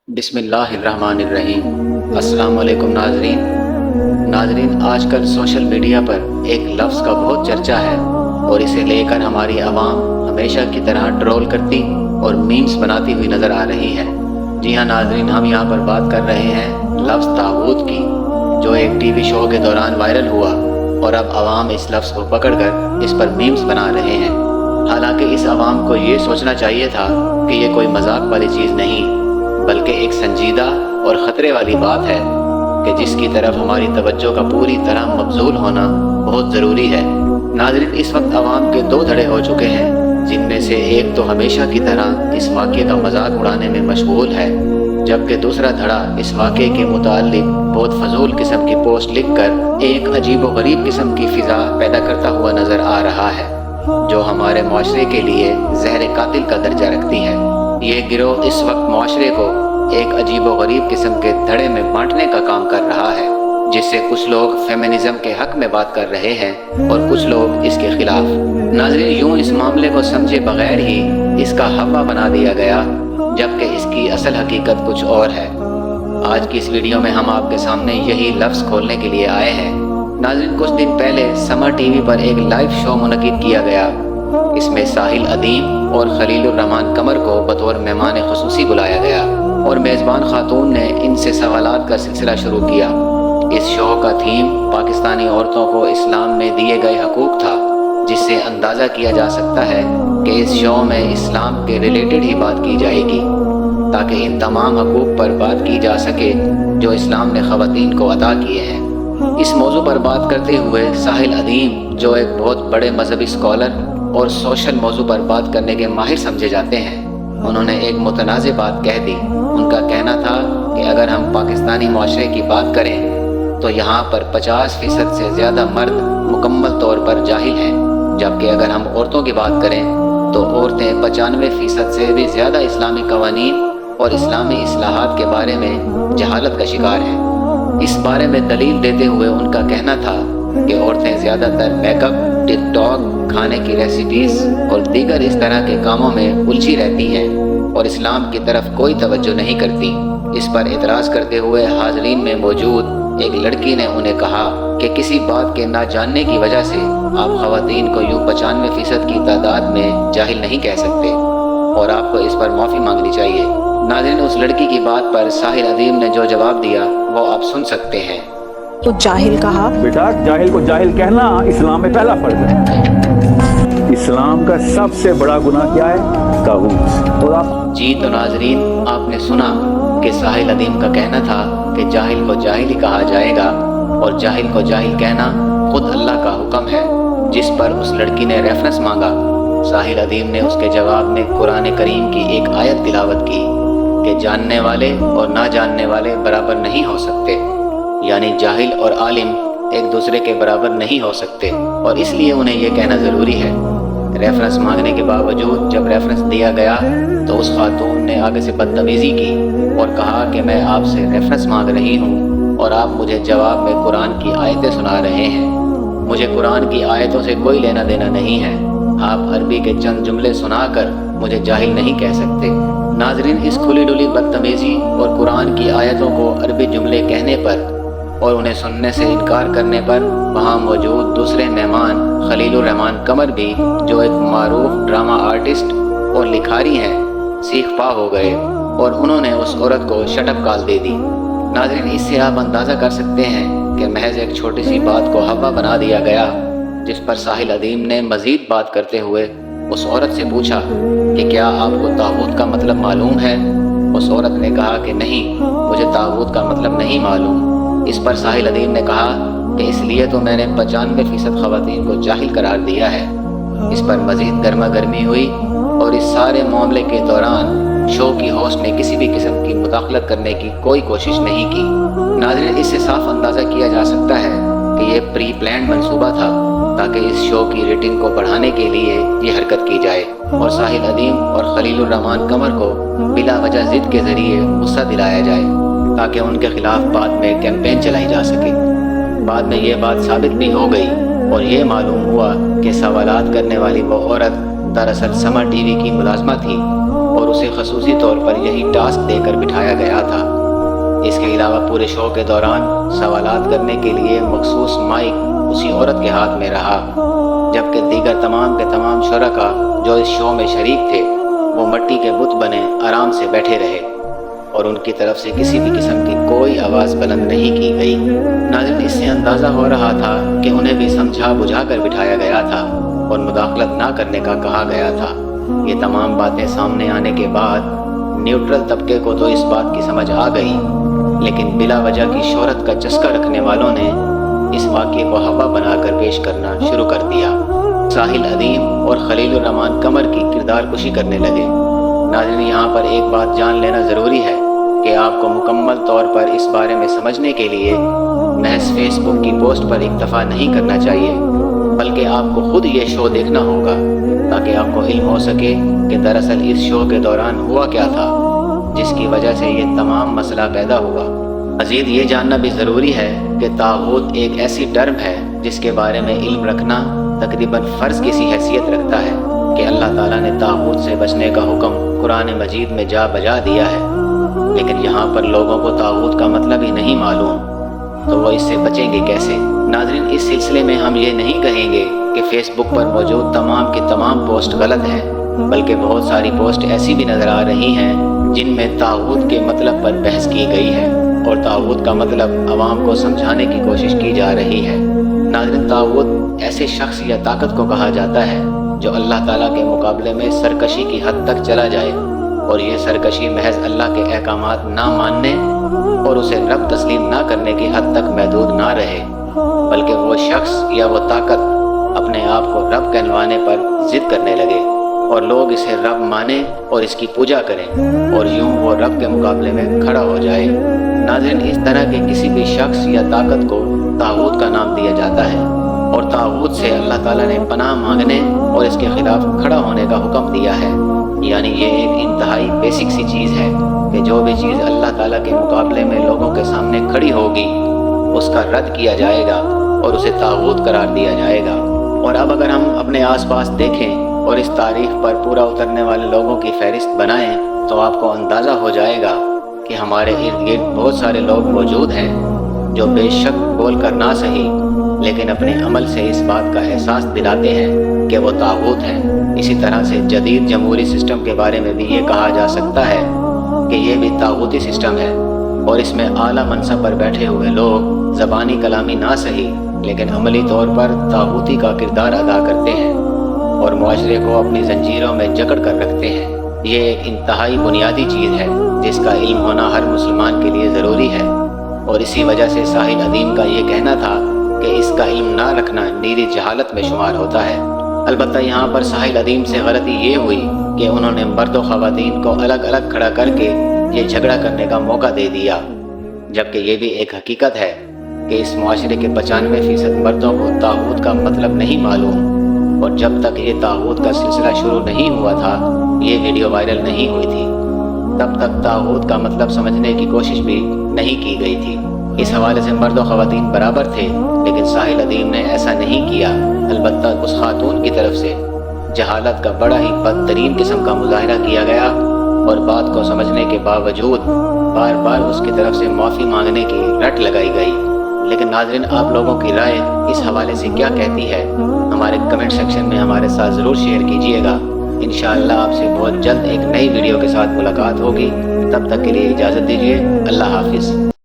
बिस्मिल्लाहिर्रहमानिर्रहीम। अस्सलाम वालेकुम नाजरीन, आजकल सोशल मीडिया पर एक लफ्ज़ का बहुत चर्चा है और इसे लेकर हमारी आवाम हमेशा की तरह ट्रोल करती और मीम्स बनाती हुई नज़र आ रही है। जी हाँ नाजरीन, हम यहाँ पर बात कर रहे हैं लफ्ज़ तागूत की, जो एक टीवी शो के दौरान वायरल हुआ और अब आवाम इस लफ्ज़ को पकड़कर इस पर मीम्स बना रहे हैं। हालांकि इस आवाम को ये सोचना चाहिए था कि ये कोई मजाक वाली चीज़ नहीं, बल्कि एक संजीदा और ख़तरे वाली बात है कि जिसकी तरफ हमारी तवज्जो का पूरी तरह मबजूल होना बहुत ज़रूरी है। नाज़रीन, इस वक्त आवाम के दो धड़े हो चुके हैं, जिनमें से एक तो हमेशा की तरह इस वाक़े का मजाक उड़ाने में मशगूल है, जबकि दूसरा धड़ा इस वाक़े के मुताल्लिक बहुत फजूल किस्म की पोस्ट लिखकर एक अजीब व गरीब किस्म की फ़िज़ा पैदा करता हुआ नज़र आ रहा है, जो हमारे माशरे के लिए ज़हर कातिल का दर्जा रखती है। ये गिरोह इस वक्त माशरे को एक अजीब व गरीब किस्म के धड़े में बांटने का काम कर रहा है, जिससे कुछ लोग फेमिनिज्म के हक में बात कर रहे हैं और कुछ लोग इसके खिलाफ। नाज़रीन, यूं इस मामले को समझे बगैर ही इसका हवा बना दिया गया, जबकि इसकी असल हकीकत कुछ और है। आज की इस वीडियो में हम आपके सामने यही लफ्ज़ खोलने के लिए आए हैं। नाज़रीन, कुछ दिन पहले समर टीवी पर एक लाइव शो मुनक़िद किया गया। इसमें साहिल अदीम और खलीलुर रहमान कमर को बतौर मेहमान खुसूसी बुलाया गया और मेज़बान खातून ने इनसे सवालात का सिलसिला शुरू किया। इस शो का थीम पाकिस्तानी औरतों को इस्लाम में दिए गए हकूक़ था, जिससे अंदाज़ा किया जा सकता है कि इस शो में इस्लाम के रिलेटेड ही बात की जाएगी, ताकि इन तमाम हकूक़ पर बात की जा सके जो इस्लाम ने ख़वातीन को अता किए हैं। इस मौजू पर बात करते हुए साहिल अदीम, जो एक बहुत बड़े मजहबी स्कॉलर और सोशल मौजू पर बात करने के माहिर समझे जाते हैं, उन्होंने एक मुतनाज़ बात कह दी। उनका कहना था कि अगर हम पाकिस्तानी माशरे की बात करें तो यहाँ पर 50% से ज़्यादा मर्द मुकम्मल तौर पर जाहिल हैं, जबकि अगर हम औरतों की बात करें तो औरतें 95% से भी ज़्यादा इस्लामी कवानीन और इस्लामी इस्लाहात के बारे में जहालत का शिकार हैं। इस बारे में दलील देते हुए उनका कहना था कि औरतें ज़्यादातर मेकअप, टिकटॉक, खाने की रेसिपीज़ और दीगर इस तरह के कामों में उलझी रहती हैं और इस्लाम की तरफ कोई तवज्जो नहीं करती। इस पर एतराज़ करते हुए हाज़रीन में मौजूद एक लड़की ने उन्हें कहा कि किसी बात के ना जानने की वजह से आप ख़वातीन को यूँ 95% की तादाद में जाहिल नहीं कह सकते और आपको इस पर माफ़ी मांगनी चाहिए। नाज़रीन, उस लड़की की बात पर साहिल अदीम ने जो जवाब दिया वो आप सुन सकते हैं। तो जाहिल कहा, बेटा जाहिल को जाहिल कहना इस्लाम में पहला फर्ज है। इस्लाम का सबसे बड़ा गुनाह क्या है? तागूत। और आप जी तो नाजरीन, आपने सुना कि साहिल अदीम का कहना था कि जाहिल को जाहिल ही कहा जाएगा और जाहिल को जाहिल कहना खुद अल्लाह का हुक्म है, जिस पर उस लड़की ने रेफरेंस मांगा। साहिल अदीम ने उसके जवाब में कुरान करीम की एक आयत तिलावत की कि जानने वाले और ना जानने वाले बराबर नहीं हो सकते, यानी जाहिल और आलिम एक दूसरे के बराबर नहीं हो सकते और इसलिए उन्हें यह कहना ज़रूरी है। रेफरेंस मांगने के बावजूद जब रेफरेंस दिया गया तो उस खातून ने आगे से बदतमीज़ी की और कहा कि मैं आपसे रेफरेंस मांग रही हूँ और आप मुझे जवाब में कुरान की आयतें सुना रहे हैं। मुझे कुरान की आयतों से कोई लेना देना नहीं है। आप अरबी के चंद जुमले सुनाकर मुझे जाहिल नहीं कह सकते। नाजरीन, इस खुली डुली बदतमीज़ी और कुरान की आयतों को अरबी जुमले कहने पर और उन्हें सुनने से इनकार करने पर वहाँ मौजूद दूसरे मेहमान खलीलुर रहमान कमर भी, जो एक मारूफ ड्रामा आर्टिस्ट और लिखारी हैं, सीख पा हो गए और उन्होंने उस औरत को शटअप कॉल दे दी। नाज़रीन, इससे आप अंदाज़ा कर सकते हैं कि महज एक छोटी सी बात को हवा बना दिया गया, जिस पर साहिल अदीम ने मज़ीद बात करते हुए उस औरत से पूछा कि क्या आपको तागूत का मतलब मालूम है। उस औरत ने कहा कि नहीं, मुझे तागूत का मतलब नहीं मालूम। इस पर साहिल अदीम ने कहा कि इसलिए तो मैंने 95% ख़वातीन को जाहिल करार दिया है। इस पर मज़ीद गर्मा गर्मी हुई और इस सारे मामले के दौरान शो की होस्ट ने किसी भी किस्म की मुदाखलत करने की कोई कोशिश नहीं की। नाज़रीन, इससे साफ अंदाज़ा किया जा सकता है कि ये प्री प्लान मंसूबा था ताकि इस शो की रेटिंग को बढ़ाने के लिए ये हरकत की जाए और साहिल अदीम और खलीलुर रहमान कमर को बिला वजह ज़िद के ज़रिए गुस्सा दिलाया जाए, ताकि उनके खिलाफ बाद में कैंपेन चलाई जा सके। बाद में ये बात साबित भी हो गई और ये मालूम हुआ कि सवालात करने वाली वो औरत दरअसल समर टीवी की मुलाजमा थी और اور اسے خصوصی طور پر یہی ٹاسک دے کر بٹھایا گیا تھا۔ اس کے علاوہ پورے شو کے دوران سوالات کرنے کے لیے مخصوص مائک اسی عورت کے ہاتھ میں رہا، جبکہ دیگر تمام کے تمام شرکاء جو اس شو میں شریک تھے وہ مٹی کے بت بنے آرام سے بیٹھے رہے اور ان کی طرف سے کسی بھی قسم کی کوئی آواز بلند نہیں کی گئی۔ ناظرین، اس سے اندازہ ہو رہا تھا کہ انہیں بھی سمجھا بجھا کر بٹھایا گیا تھا اور مداخلت نہ کرنے کا کہا گیا تھا۔ یہ تمام باتیں سامنے آنے کے بعد نیوٹرل طبقے کو تو اس بات کی سمجھ آ گئی، لیکن بلا وجہ کی شہرت کا چسکا رکھنے والوں نے اس واقعے کو ہوا بنا کر پیش کرنا شروع کر دیا۔ ساحل ادیم اور خلیل الرحمن قمر کی کردار کشی کرنے لگے۔ ناظرین، یہاں پر ایک بات جان لینا ضروری ہے کہ آپ کو مکمل طور پر اس بارے میں سمجھنے کے لیے محض فیس بک کی پوسٹ پر اکتفا نہیں کرنا چاہیے، بلکہ آپ کو خود یہ شو دیکھنا ہوگا تاکہ آپ کو علم ہو سکے کہ دراصل اس شو کے دوران ہوا کیا تھا جس کی وجہ سے یہ تمام مسئلہ پیدا ہوا۔ مزید یہ جاننا بھی ضروری ہے کہ طاغوت ایک ایسی ٹرم ہے جس کے بارے میں علم رکھنا تقریباً فرض کی سی حیثیت رکھتا ہے کہ اللہ تعالیٰ نے طاغوت سے بچنے کا حکم قرآن مجید میں جا بجا دیا ہے، لیکن یہاں پر لوگوں کو طاغوت کا مطلب ہی نہیں معلوم، تو وہ اس سے بچیں گے کیسے؟ ناظرین، اس سلسلے میں ہم یہ نہیں کہیں گے کہ فیس بک پر موجود تمام کی تمام پوسٹ غلط ہیں، بلکہ بہت ساری پوسٹ ایسی بھی نظر آ رہی ہیں جن میں طاغوت کے مطلب پر بحث کی گئی ہے اور طاغوت کا مطلب عوام کو سمجھانے کی کوشش کی جا رہی ہے۔ ناظرین، طاغوت ایسے شخص یا طاقت کو کہا جاتا ہے جو اللہ تعالیٰ کے مقابلے میں سرکشی کی حد تک چلا جائے، اور یہ سرکشی محض اللہ کے احکامات نہ ماننے اور اسے رب تسلیم نہ کرنے کی حد تک محدود نہ رہے، بلکہ وہ شخص یا وہ طاقت اپنے آپ کو رب کہلوانے پر ضد کرنے لگے اور لوگ اسے رب مانیں اور اس کی پوجا کریں، اور یوں وہ رب کے مقابلے میں کھڑا ہو جائے۔ ناظرین، اس طرح کے کسی بھی شخص یا طاقت کو طاغوت کا نام دیا جاتا ہے، اور طاغوت سے اللہ تعالیٰ نے پناہ مانگنے اور اس کے خلاف کھڑا ہونے کا حکم دیا ہے۔ یعنی یہ ایک انتہائی بیسک سی چیز ہے کہ جو بھی چیز اللہ تعالیٰ کے مقابلے میں لوگوں کے سامنے کھڑی ہوگی اس کا رد کیا جائے گا اور اسے طاغوت قرار دیا جائے گا۔ اور اب اگر ہم اپنے آس پاس دیکھیں اور اس تاریخ پر پورا اترنے والے لوگوں کی فہرست بنائیں تو آپ کو اندازہ ہو جائے گا کہ ہمارے ارد گرد بہت سارے لوگ موجود ہیں جو بے شک بول کر نہ صحیح لیکن اپنے عمل سے اس بات کا احساس دلاتے ہیں کہ وہ طاغوت ہیں۔ اسی طرح سے جدید جمہوری سسٹم کے بارے میں بھی یہ کہا جا سکتا ہے کہ یہ بھی طاغوتی سسٹم ہے، اور اس میں اعلیٰ منصب پر بیٹھے ہوئے لوگ زبانی کلامی نہ صحیح لیکن عملی طور پر طاغوتی کا کردار ادا کرتے ہیں اور معاشرے کو اپنی زنجیروں میں جکڑ کر رکھتے ہیں۔ یہ ایک انتہائی بنیادی چیز ہے جس کا علم ہونا ہر مسلمان کے لیے ضروری ہے، اور اسی وجہ سے ساحل ادیم کا یہ کہنا تھا کہ اس کا علم نہ رکھنا نیری جہالت میں شمار ہوتا ہے۔ البتہ یہاں پر ساحل ادیم سے غلطی یہ ہوئی کہ انہوں نے مرد و خواتین کو الگ الگ کھڑا کر کے یہ جھگڑا کرنے کا موقع دے دیا، جبکہ یہ بھی ایک حقیقت ہے کہ اس معاشرے کے 95% مردوں کو طاغوت کا مطلب نہیں معلوم، اور جب تک یہ طاغوت کا سلسلہ شروع نہیں ہوا تھا، یہ ویڈیو وائرل نہیں ہوئی تھی، تب تک طاغوت کا مطلب سمجھنے کی کوشش بھی نہیں کی گئی تھی۔ اس حوالے سے مرد و خواتین برابر تھے، لیکن ساحل ادیم نے ایسا نہیں کیا۔ البتہ اس خاتون کی طرف سے جہالت کا بڑا ہی بدترین قسم کا مظاہرہ کیا گیا، اور بات کو سمجھنے کے باوجود بار بار اس کی طرف سے معافی مانگنے کی رٹ لگائی گئی۔ لیکن ناظرین، آپ لوگوں کی رائے اس حوالے سے کیا کہتی ہے؟ ہمارے کمنٹ سیکشن میں ہمارے ساتھ ضرور شیئر کیجیے گا۔ انشاءاللہ آپ سے بہت جلد ایک نئی ویڈیو کے ساتھ ملاقات ہوگی۔ تب تک کے لیے اجازت دیجیے۔ اللہ حافظ۔